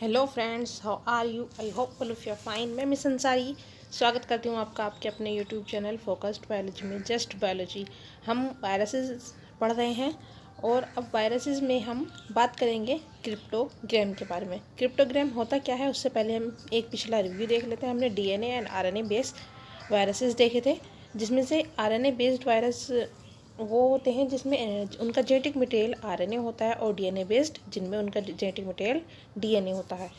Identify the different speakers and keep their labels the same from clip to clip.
Speaker 1: Hello friends, how are you? I hope all of you are fine. मैं miss Ansari स्वागत करती हूँ आपका आपके अपने यूट्यूब चैनल फोकस्ड बायोलॉजी में। जस्ट बायोलॉजी हम वायरसेस पढ़ रहे हैं और अब वायरसेस में हम बात करेंगे क्रिप्टोग्राम के बारे में। क्रिप्टोग्राम होता क्या है उससे पहले हम एक पिछला रिव्यू देख लेते हैं। हमने DNA and RNA based viruses देखे थे, जिसमें से आरएनए बेस्ड वायरस वो होते हैं जिसमें उनका जेनेटिक मटेरियल आरएनए होता है और डीएनए बेस्ड जिनमें उनका जेनेटिक मटेरियल डीएनए होता है।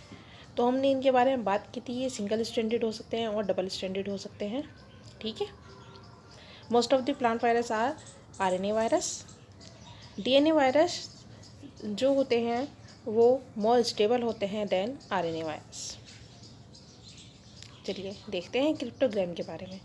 Speaker 1: तो हमने इनके बारे में बात की थी। ये सिंगल स्टैंडर्ड हो सकते हैं और डबल स्टैंडर्ड हो सकते हैं। ठीक है। Most of the plant virus are RNA virus. DNA virus जो होते हैं वो मोर स्टेबल होते हैं देन आरएनए वायरस। चलिए देखते हैं क्रिप्टोग्राम के बारे में।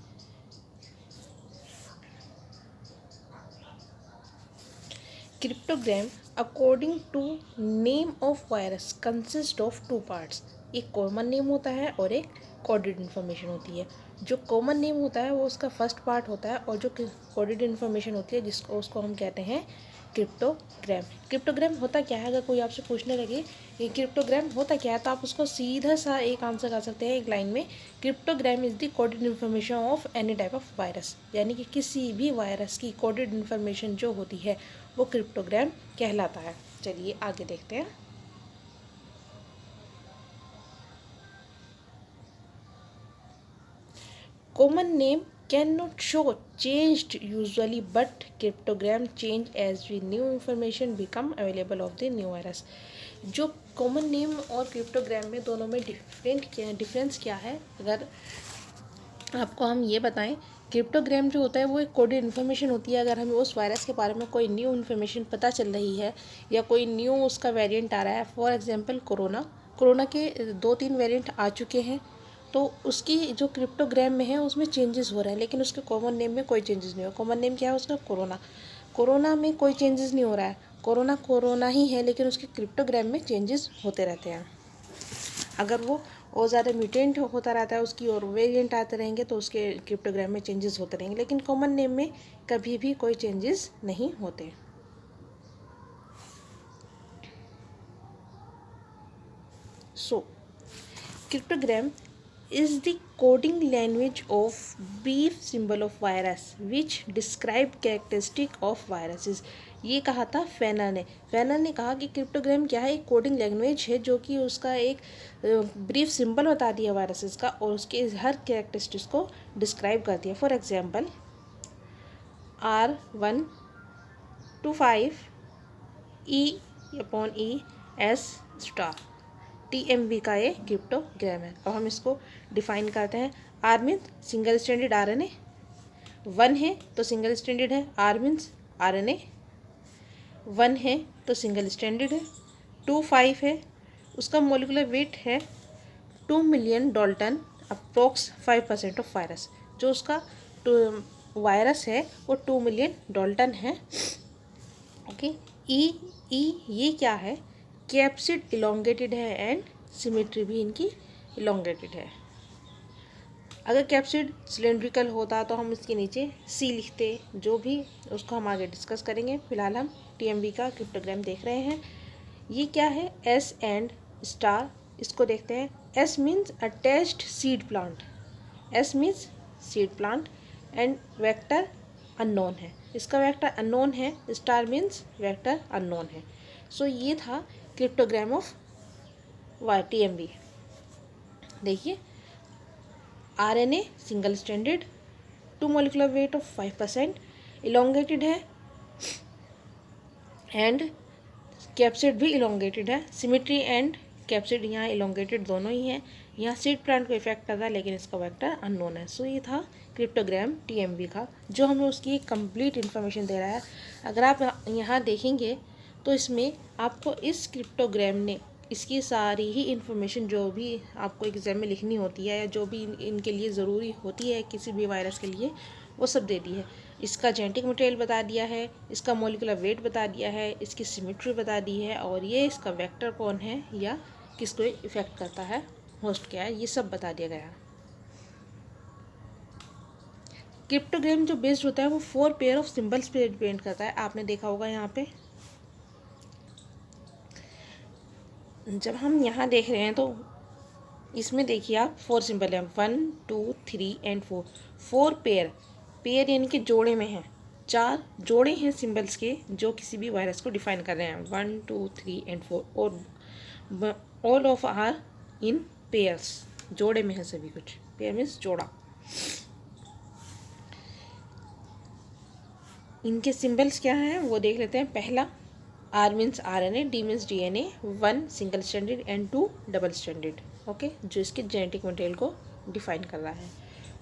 Speaker 1: Cryptogram according to name of virus consist of two parts. एक कॉमन नेम होता है और एक कोडेड इन्फॉर्मेशन होती है। जो कॉमन नेम होता है वो उसका फर्स्ट पार्ट होता है और जो कोडेड इन्फॉर्मेशन होती है उसको हम कहते हैं क्रिप्टोग्राम। क्रिप्टोग्राम होता क्या है? अगर कोई आपसे पूछने लगे कि क्रिप्टोग्राम होता क्या है तो आप उसको सीधा सा एक आंसर कर सकते हैं एक लाइन में। Cryptogram is the coded information of any type of virus. यानी कि किसी भी वायरस की कोडेड इन्फॉर्मेशन जो होती है वो क्रिप्टोग्राम कहलाता है। चलिए आगे देखते हैं। Common name cannot show changed usually, but cryptogram change as we new information become available of the new virus। जो कॉमन नेम और क्रिप्टोग्राम में दोनों में डिफरेंस क्या है? अगर आपको हम ये बताएं, क्रिप्टोग्राम जो होता है वो एक कोडेड इन्फॉर्मेशन होती है। अगर हमें उस वायरस के बारे में कोई न्यू इन्फॉर्मेशन पता चल रही है या कोई न्यू उसका वेरिएंट आ रहा है, फॉर एग्जांपल कोरोना के 2-3 वेरिएंट आ चुके हैं, तो उसकी जो क्रिप्टोग्राम में है उसमें चेंजेस हो रहे हैं, लेकिन उसके कॉमन नेम में कोई चेंजेस नहीं हो। कॉमन नेम क्या है उसका? कोरोना में कोई चेंजेस नहीं हो रहा है। कोरोना ही है, लेकिन उसके क्रिप्टोग्राम में चेंजेस होते रहते हैं। अगर वो और ज़्यादा म्यूटेंट होता रहता है उसकी और वेरिएंट आते रहेंगे तो उसके क्रिप्टोग्राम में चेंजेस होते रहेंगे, लेकिन कॉमन नेम में कभी भी कोई चेंजेस नहीं होते। सो cryptogram is the coding language of brief symbol of virus which describe characteristic of viruses। ये कहा था फैनर ने कहा कि क्रिप्टोग्राम क्या है? एक कोडिंग लैंग्वेज है जो कि उसका एक ब्रीफ सिंबल बता दिया वायरसेस का और उसके हर कैरेक्टरिस्टिक्स को डिस्क्राइब कर दिया। For example R125 E/E star TMV का ये क्रिप्टोग्राम है। अब हम इसको डिफाइन करते हैं। R means single standard RNA, 1 है तो सिंगल स्टैंडर्ड है। आर मीन्स आरएनए 1 है तो सिंगल स्टैंडर्ड है। 25 है, उसका मोलिकुलर वेट है 2 million Dalton, approx 5% of virus. जो उसका वायरस है वो 2 मिलियन डाल्टन है। ओके। ई ये क्या है? कैप्सिड इलोंगेटेड है एंड सिमेट्री भी इनकी इलोंगेटेड है। अगर कैप्सिड सिलेंड्रिकल होता तो हम इसके नीचे सी लिखते, जो भी उसको हम आगे डिस्कस करेंगे। फिलहाल हम टीएमवी का क्रिप्टोग्राम देख रहे हैं। ये क्या है? एस एंड स्टार, इसको देखते हैं। S means attached seed plant, S means seed plant and vector unknown है। इसका वेक्टर अननोन है। स्टार मीन्स वेक्टर अननोन है। सो ये था क्रिप्टोग्राम ऑफ TMV। देखिए, RNA single standard, 2 molecular weight of 5%, elongated है एंड कैप्सिड भी इलोंगेटेड है। सिमेट्री एंड कैप्सिड यहाँ इलोंगेटेड दोनों ही हैं। यहाँ सीड प्लांट को इफेक्ट करता है लेकिन इसका वेक्टर अननोन है। सो ये था क्रिप्टोग्राम TMV का, जो हमें उसकी कंप्लीट इन्फॉर्मेशन दे रहा है। अगर आप यहाँ देखेंगे तो इसमें आपको इस क्रिप्टोग्राम ने इसकी सारी ही इन्फॉर्मेशन जो भी आपको एग्जाम में लिखनी होती है या जो भी इनके लिए ज़रूरी होती है किसी भी वायरस के लिए, वो सब दे दी है। इसका जेनेटिक मटेरियल बता दिया है, इसका मोलिकुलर वेट बता दिया है, इसकी सिमेट्री बता दी है और ये इसका वेक्टर कौन है या किसको इफेक्ट करता है, होस्ट क्या है, ये सब बता दिया गया है। क्रिप्टोग्राम जो बेस्ड होता है वो 4 पेयर ऑफ सिंबल्स पे डिपेंड करता है। आपने देखा होगा यहाँ पे जब हम यहाँ देख रहे हैं तो इसमें देखिए आप 4 सिंबल हैं, 1 2 3 एंड 4, 4 पेयर, पेयर यानी कि जोड़े में हैं, 4 जोड़े हैं सिंबल्स के जो किसी भी वायरस को डिफाइन कर रहे हैं, 1 2 3 एंड 4, और all of are in pairs, जोड़े में है सभी कुछ, पेयर मीन्स जोड़ा। इनके सिंबल्स क्या हैं वो देख लेते हैं। पहला R means RNA, D means DNA, 1 single standard and 2 double standard, okay, जो इसके जेनेटिक मटेरियल को डिफाइन कर रहा है।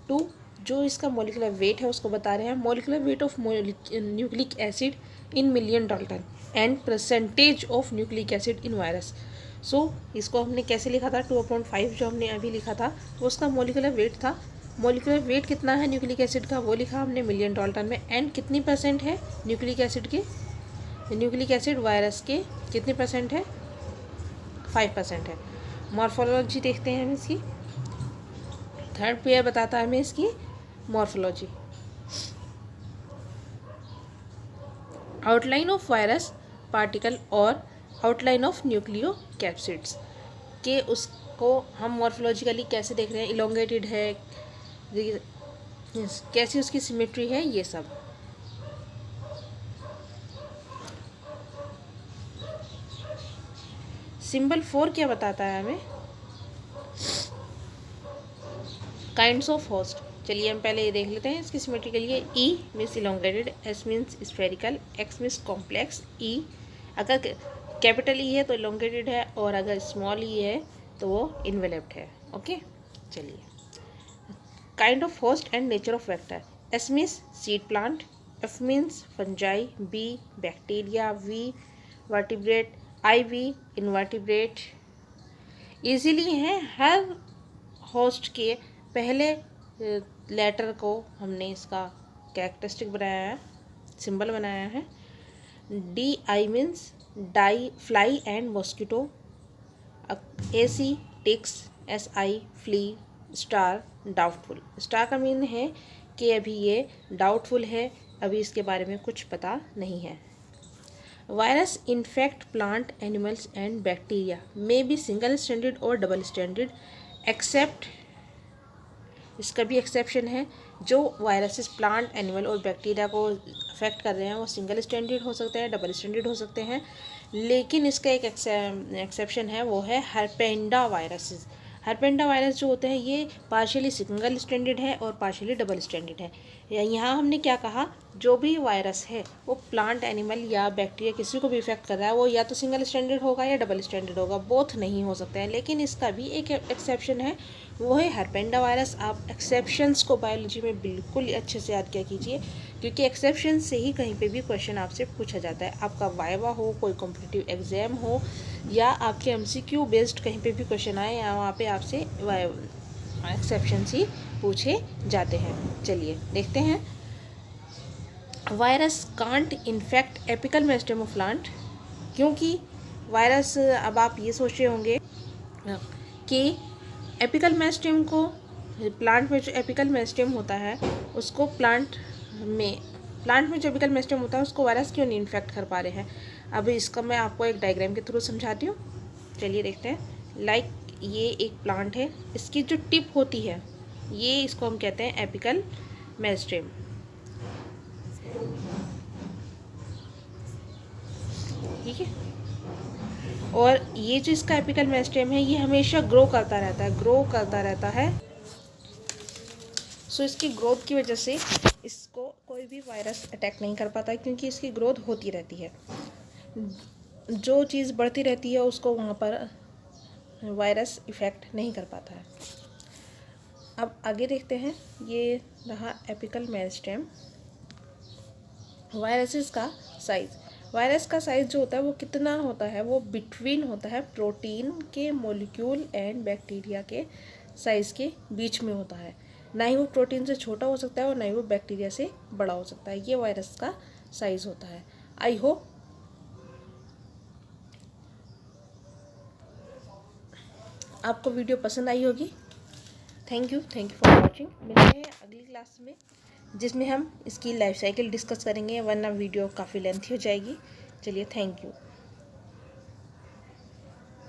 Speaker 1: 2 जो इसका मॉलिक्यूलर वेट है उसको बता रहे हैं, molecular weight of nucleic acid in million dalton and percentage of nucleic acid in virus. So इसको हमने कैसे लिखा था, 2/5 जो हमने अभी लिखा था वो उसका मॉलिक्यूलर वेट था। मॉलिक्यूलर वेट कितना है न्यूक्लिक एसिड का वो लिखा हमने मिलियन डाल्टन में, एंड कितनी परसेंट है न्यूक्लिक एसिड के, न्यूक्लिक एसिड वायरस के कितने परसेंट है, 5% है। मॉर्फोलॉजी देखते हैं हम इसकी, थर्ड पेयर बताता है हमें इसकी morphology. Outline of virus particle और आउटलाइन ऑफ न्यूक्लियो कैप्सिड्स के उसको हम मॉर्फोलॉजिकली कैसे देख रहे हैं, इलोंगेटेड है, कैसी उसकी सिमेट्री है, ये सब। सिंबल 4 क्या बताता है हमें, काइंड्स ऑफ होस्ट। चलिए हम पहले ये देख लेते हैं इसकी सिमेट्री के लिए। E means elongated, S means spherical, X means complex, E अगर कैपिटल E है तो इलोंगेटेड है, और अगर स्मॉल E है तो वो इन्वेलप्ड है, ओके। चलिए kind of host and nature of vector. S means seed plant, F means fungi, B bacteria, V vertebrate, IV invertebrate. Easily है, हर होस्ट के पहले लेटर को हमने इसका कैरेक्टरिस्टिक बनाया है, सिंबल बनाया है। DI means di fly and mosquito, AC ticks, SI flea, star doubtful. Star का मीन है कि अभी ये डाउटफुल है, अभी इसके बारे में कुछ पता नहीं है। Virus infect plant animals and bacteria may be single standard और डबल स्टैंडर्ड एक्सेप्ट, इसका भी एक्सेप्शन है, जो वायरसेस प्लांट एनिमल और बैक्टीरिया को अफेक्ट कर रहे हैं वो सिंगल स्टैंडर्ड हो सकते हैं, डबल स्टैंडर्ड हो सकते हैं, लेकिन इसका एक एक्सेप्शन है, वो है हर्पेंडा वायरसेस। हर्पेंडा वायरस जो होते हैं ये पार्शियली सिंगल स्टैंडर्ड है और पार्शियली डबल स्टैंडर्ड है। यहाँ हमने क्या कहा, जो भी वायरस है वो प्लांट एनिमल या बैक्टीरिया किसी को भी इफेक्ट कर रहा है वो या तो सिंगल स्टैंडर्ड होगा या डबल स्टैंडर्ड होगा, बोथ नहीं हो सकते हैं, लेकिन इसका भी एक एक्सेप्शन है, वो है हर्पेंडा वायरस। आप एक्सेप्शंस को बायोलॉजी में बिल्कुल अच्छे से याद किया कीजिए, क्योंकि एक्सेप्शन से ही कहीं पे भी क्वेश्चन आपसे पूछा जाता है। आपका वाइवा हो, कोई कॉम्पिटिटिव एग्जाम हो, या आपके MCQ बेस्ड कहीं पे भी क्वेश्चन आए, या वहाँ पे आपसे एक्सेप्शंस ही पूछे जाते हैं। चलिए देखते हैं। Virus can't infect apical meristem of plant, क्योंकि वायरस, अब आप ये सोच रहे होंगे कि एपिकल मेरिस्टेम को, प्लांट में जो एपिकल मेरिस्टेम होता है उसको प्लांट में जो एपिकल मेरिस्टेम होता है उसको वायरस क्यों नहीं इन्फेक्ट कर पा रहे हैं। अब इसका मैं आपको एक डायग्राम के थ्रू समझाती हूँ, चलिए देखते हैं। लाइक ये एक प्लांट है, इसकी जो टिप होती है ये, इसको हम कहते हैं एपिकल मेरिस्टेम, ठीक है। और ये जो इसका एपिकल मेरिस्टेम है ये हमेशा ग्रो करता रहता है। सो इसकी ग्रोथ की वजह से इसको कोई भी वायरस अटैक नहीं कर पाता, क्योंकि इसकी ग्रोथ होती रहती है। जो चीज़ बढ़ती रहती है उसको वहाँ पर वायरस इफ़ेक्ट नहीं कर पाता है। अब आगे देखते हैं, ये रहा एपिकल मेरिस्टेम। वायरसेस का साइज़, वायरस का साइज़ जो होता है वो कितना होता है, वो बिटवीन होता है प्रोटीन के मॉलिक्यूल एंड बैक्टीरिया के साइज़ के बीच में होता है। ना ही वो प्रोटीन से छोटा हो सकता है और ना ही वो बैक्टीरिया से बड़ा हो सकता है। ये वायरस का साइज़ होता है। आई होप आपको वीडियो पसंद आई होगी। Thank you for watching. मिलते हैं अगली क्लास में जिसमें हम इसकी लाइफ साइकिल डिस्कस करेंगे, वरना वीडियो काफ़ी लेंथी हो जाएगी। चलिए, थैंक यू।